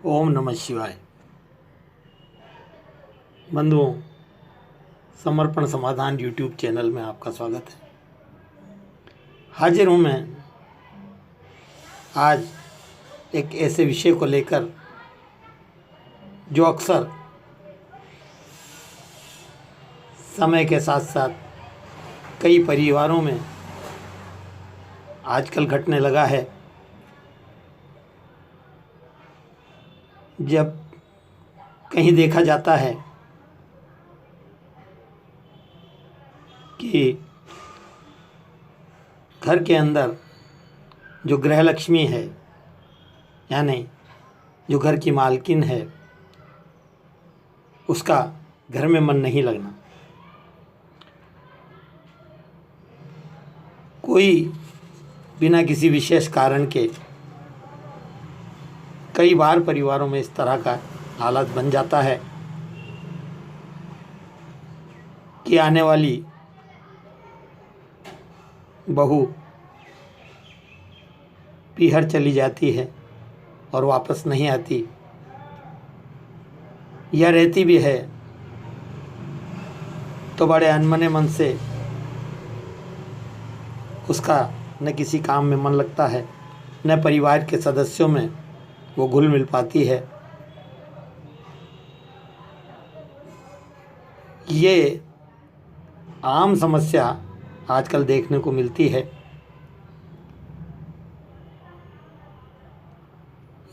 ओम नमः शिवाय। बंधुओं, समर्पण समाधान यूट्यूब चैनल में आपका स्वागत है। हाजिर हूँ मैं आज एक ऐसे विषय को लेकर जो अक्सर समय के साथ साथ कई परिवारों में आजकल घटने लगा है। जब कहीं देखा जाता है कि घर के अंदर जो गृह लक्ष्मी है, यानी जो घर की मालकिन है, उसका घर में मन नहीं लगना। कोई बिना किसी विशेष कारण के कई बार परिवारों में इस तरह का हालत बन जाता है कि आने वाली बहू पीहर चली जाती है और वापस नहीं आती, या रहती भी है तो बड़े अनमने मन से उसका न किसी काम में मन लगता है, न परिवार के सदस्यों में वो घुल मिल पाती है। ये आम समस्या आजकल देखने को मिलती है।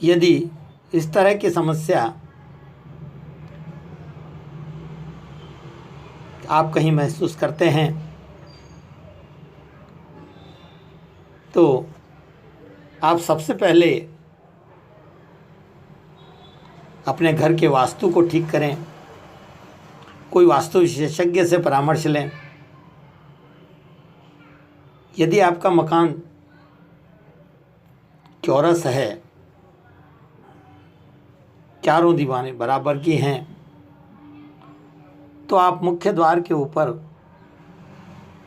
यदि इस तरह की समस्या आप कहीं महसूस करते हैं तो आप सबसे पहले अपने घर के वास्तु को ठीक करें। कोई वास्तु विशेषज्ञ से परामर्श लें। यदि आपका मकान चौरस है, चारों दीवारें बराबर की हैं, तो आप मुख्य द्वार के ऊपर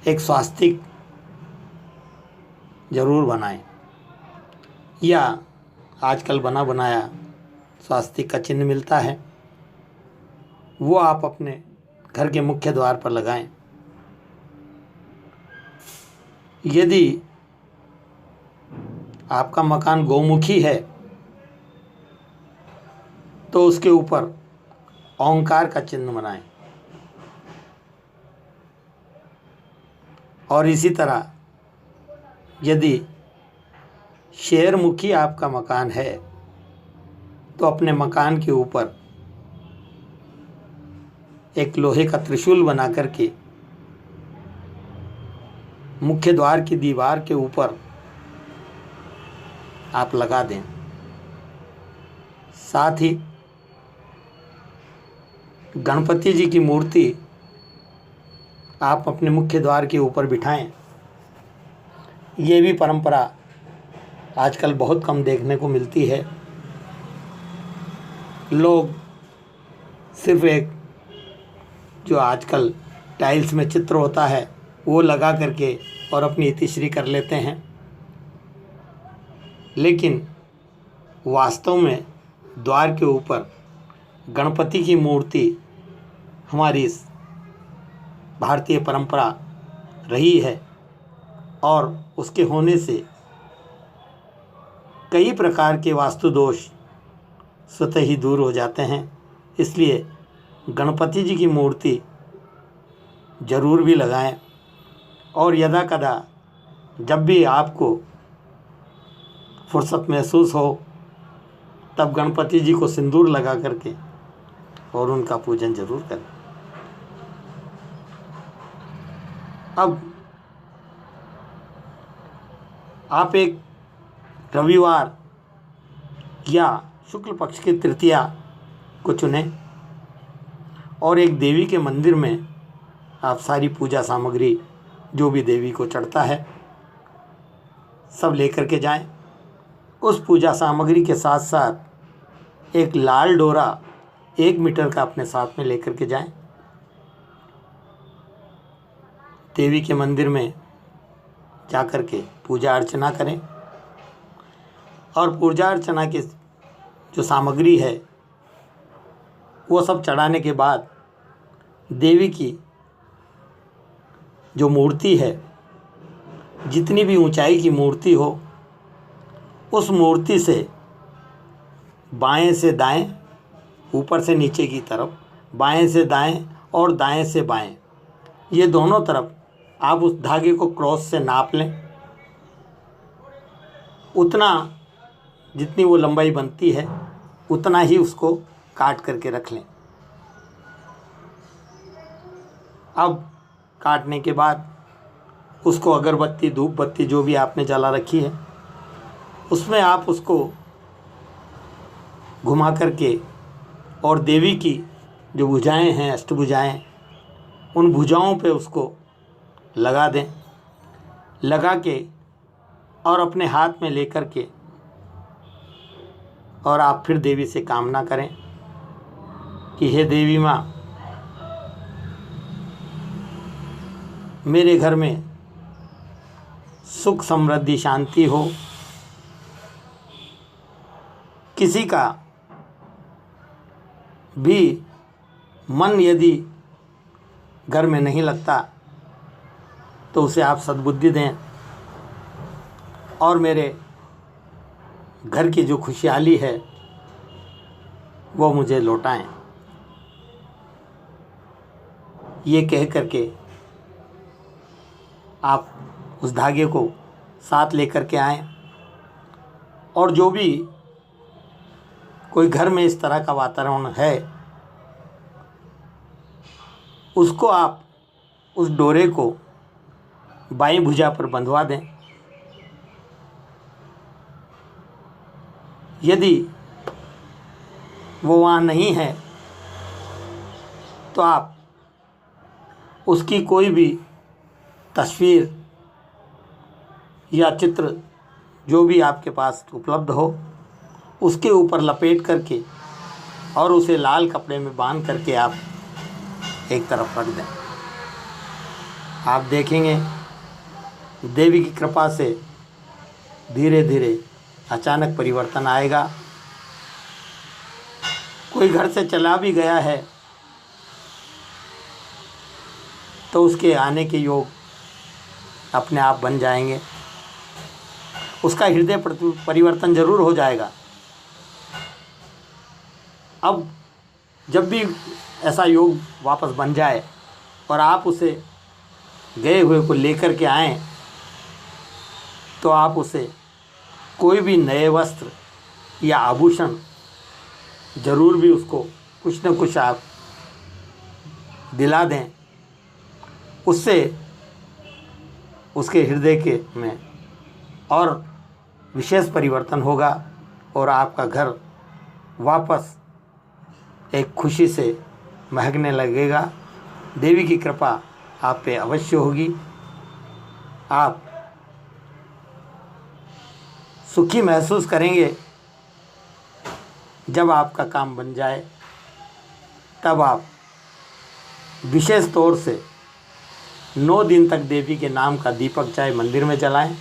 एक स्वास्तिक जरूर बनाएं, या आजकल बना बनाया स्वास्तिक का चिन्ह मिलता है, वो आप अपने घर के मुख्य द्वार पर लगाएं। यदि आपका मकान गौमुखी है तो उसके ऊपर ओंकार का चिन्ह बनाएं। और इसी तरह यदि शेरमुखी आपका मकान है तो अपने मकान के ऊपर एक लोहे का त्रिशूल बना करके मुख्य द्वार की दीवार के ऊपर आप लगा दें। साथ ही गणपति जी की मूर्ति आप अपने मुख्य द्वार के ऊपर बिठाएं। ये भी परंपरा आजकल बहुत कम देखने को मिलती है। लोग सिर्फ एक जो आजकल टाइल्स में चित्र होता है वो लगा करके और अपनी इतिश्री कर लेते हैं, लेकिन वास्तव में द्वार के ऊपर गणपति की मूर्ति हमारी इस भारतीय परंपरा रही है, और उसके होने से कई प्रकार के वास्तु दोष स्वतः ही दूर हो जाते हैं। इसलिए गणपति जी की मूर्ति जरूर भी लगाएं। और यदा कदा जब भी आपको फुर्सत महसूस हो तब गणपति जी को सिंदूर लगा करके और उनका पूजन जरूर करें। अब आप एक रविवार या शुक्ल पक्ष की तृतीया को चुनें और एक देवी के मंदिर में आप सारी पूजा सामग्री जो भी देवी को चढ़ता है सब लेकर के जाएं। उस पूजा सामग्री के साथ साथ एक लाल डोरा 1 मीटर का अपने साथ में लेकर के जाएं। देवी के मंदिर में जाकर के पूजा अर्चना करें और पूजा अर्चना के जो सामग्री है वो सब चढ़ाने के बाद देवी की जो मूर्ति है, जितनी भी ऊंचाई की मूर्ति हो, उस मूर्ति से बाएं से दाएं, ऊपर से नीचे की तरफ, बाएं से दाएं और दाएं से बाएं, ये दोनों तरफ आप उस धागे को क्रॉस से नाप लें। उतना जितनी वो लंबाई बनती है उतना ही उसको काट करके रख लें। अब काटने के बाद उसको अगरबत्ती, धूप बत्ती जो भी आपने जला रखी है उसमें आप उसको घुमा करके और देवी की जो भुजाएं हैं, अष्टभुजाएं, उन भुजाओं पे उसको लगा दें। लगा के और अपने हाथ में लेकर के और आप फिर देवी से कामना करें कि हे देवी माँ, मेरे घर में सुख समृद्धि शांति हो। किसी का भी मन यदि घर में नहीं लगता तो उसे आप सद्बुद्धि दें और मेरे घर की जो खुशहाली है वो मुझे लौटाएं। ये कह करके आप उस धागे को साथ लेकर के आएं और जो भी कोई घर में इस तरह का वातावरण है उसको आप उस डोरे को बाईं भुजा पर बंधवा दें। यदि वो वहाँ नहीं है तो आप उसकी कोई भी तस्वीर या चित्र जो भी आपके पास उपलब्ध हो उसके ऊपर लपेट करके और उसे लाल कपड़े में बांध करके आप एक तरफ रख दें। आप देखेंगे देवी की कृपा से धीरे धीरे अचानक परिवर्तन आएगा। कोई घर से चला भी गया है तो उसके आने के योग अपने आप बन जाएंगे। उसका हृदय परिवर्तन जरूर हो जाएगा। अब जब भी ऐसा योग वापस बन जाए और आप उसे गए हुए को लेकर के आएं तो आप उसे कोई भी नए वस्त्र या आभूषण ज़रूर भी उसको कुछ न कुछ आप दिला दें। उससे उसके हृदय के में और विशेष परिवर्तन होगा और आपका घर वापस एक खुशी से महकने लगेगा। देवी की कृपा आप पे अवश्य होगी। आप सुखी महसूस करेंगे। जब आपका काम बन जाए तब आप विशेष तौर से 9 दिन तक देवी के नाम का दीपक चाहे मंदिर में जलाएं,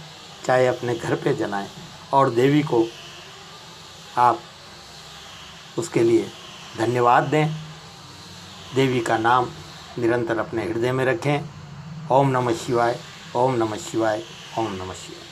चाहे अपने घर पे जलाएं और देवी को आप उसके लिए धन्यवाद दें। देवी का नाम निरंतर अपने हृदय में रखें। ओम नमः शिवाय, ओम नमः शिवाय, ओम नमः शिवाय।